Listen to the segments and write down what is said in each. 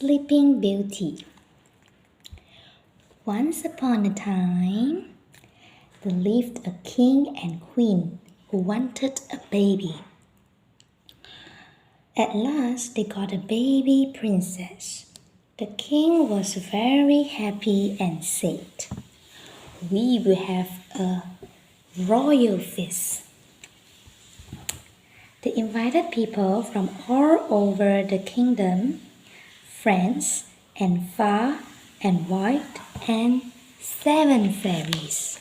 Sleeping Beauty. Once upon a time, there lived a king and queen who wanted a baby. At last, they got a baby princess. The king was very happy and said, "We will have a royal feast." They invited people from all over the kingdom, friends, and far and wide, and 7 fairies.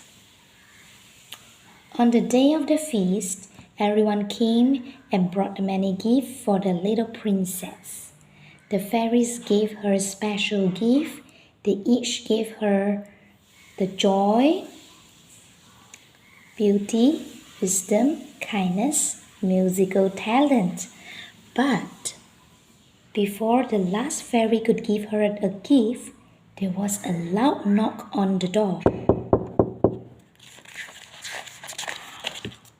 On the day of the feast, everyone came and brought many gifts for the little princess. The fairies gave her a special gift. They each gave her the joy, beauty, wisdom, kindness, musical talent. But before the last fairy could give her a gift, there was a loud knock on the door.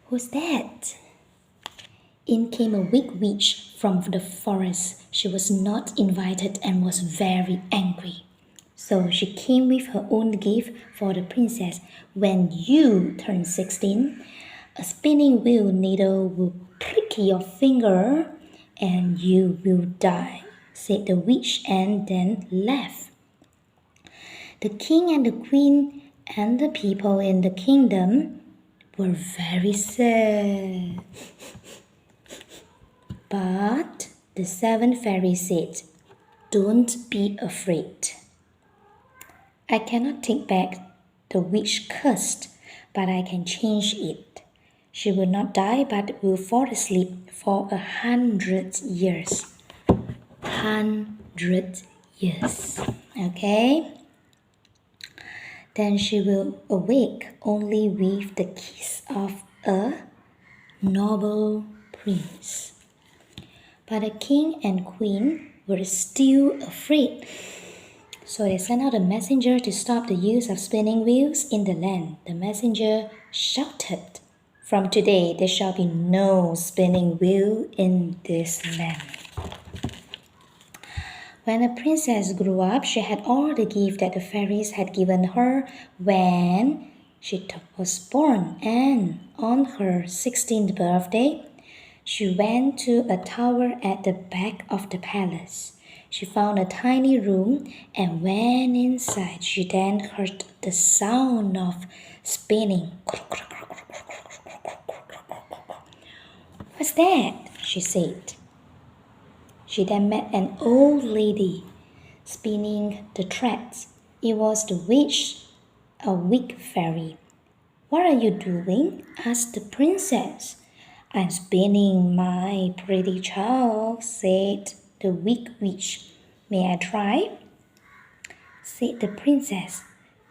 "Who's that?" In came a wicked witch from the forest. She was not invited and was very angry. So she came with her own gift for the princess. "When you turn 16, a spinning wheel needle will prick your finger and you will die," said the witch, and then left. The king and the queen and the people in the kingdom were very sad. But the 7 fairies said, "Don't be afraid. I cannot take back the witch cursed, but I can change it. She will not die but will fall asleep for 100 years." 100 years. Okay? Then she will awake only with the kiss of a noble prince. But the king and queen were still afraid. So they sent out a messenger to stop the use of spinning wheels in the land. The messenger shouted, "From today there shall be no spinning wheel in this land." When the princess grew up, she had all the gifts that the fairies had given her when she was born, and on her 16th birthday, she went to a tower at the back of the palace. She found a tiny room and went inside. She then heard the sound of spinning. "What's that?" she said. She then met an old lady spinning the threads. It was the witch, a wicked fairy. "What are you doing?" asked the princess. "I'm spinning, my pretty child," said the wicked witch. "May I try?" said the princess.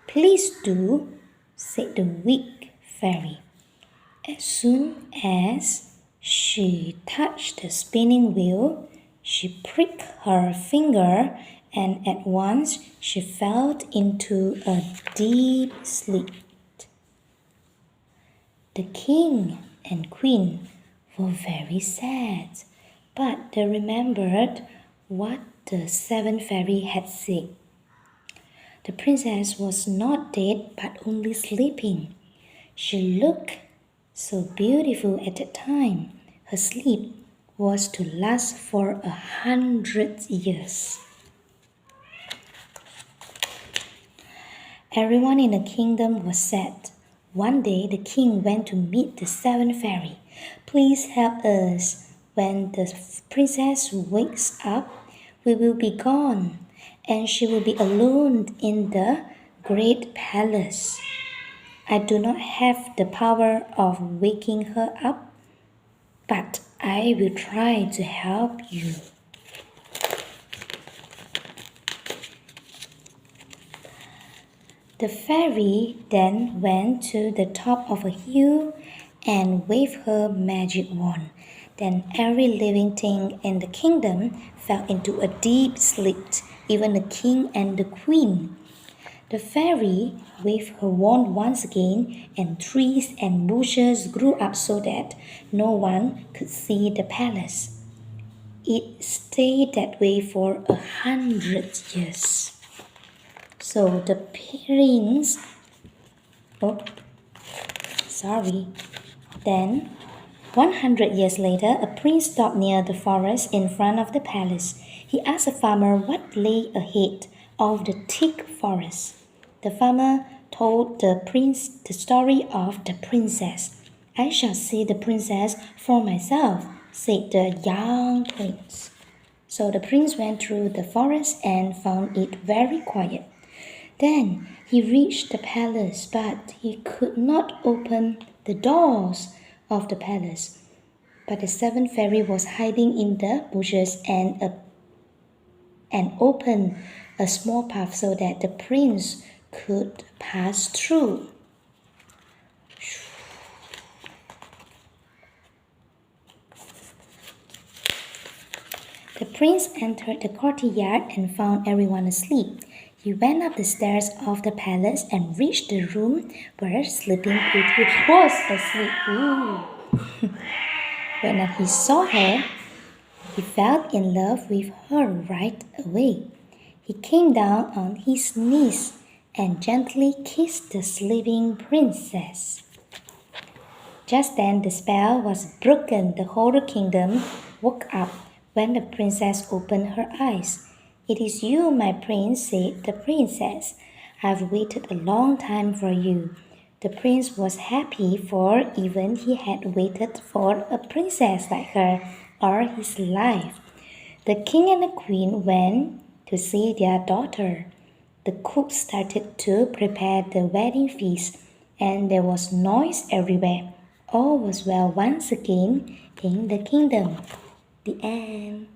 "Please do," said the wicked fairy. As soon as she touched the spinning wheel, she pricked her finger, and at once she fell into a deep sleep. The king and queen were very sad, but they remembered what the 7 fairies had said. The princess was not dead but only sleeping. She looked so beautiful at that time. Her sleep was to last for 100 years. Everyone in the kingdom was sad. One day the king went to meet the 7 fairies. "Please help us. When the princess wakes up, we will be gone, and she will be alone in the great palace. I do not have the power of waking her up, but I will try to help you." The fairy then went to the top of a hill and waved her magic wand. Then every living thing in the kingdom fell into a deep sleep, even the king and the queen. The fairy waved her wand once again, and trees and bushes grew up so that no one could see the palace. It stayed that way for 100 years. So the prince, oh, sorry. Then, 100 years later, a prince stopped near the forest in front of the palace. He asked a farmer what lay ahead of the thick forest. The farmer told the prince the story of the princess. I shall see the princess for myself, said the young prince. So the prince went through the forest and found it very quiet. Then he reached the palace, but he could not open the doors of the palace. But the seventh fairy was hiding in the bushes and opened a small path so that the prince could pass through. The prince entered the courtyard and found everyone asleep. He went up the stairs of the palace and reached the room where Sleeping Beauty was asleep. When he saw her, he fell in love with her right away. He came down on his knees and gently kissed the sleeping princess. Just then the spell was broken. The whole kingdom woke up when the princess opened her eyes. It is you, my prince, said the princess. I've waited a long time for you. The prince was happy, for even he had waited for a princess like her all his life. The king and the queen went to see their daughter. The cook started to prepare the wedding feast, and there was noise everywhere. All was well once again in the kingdom. The end.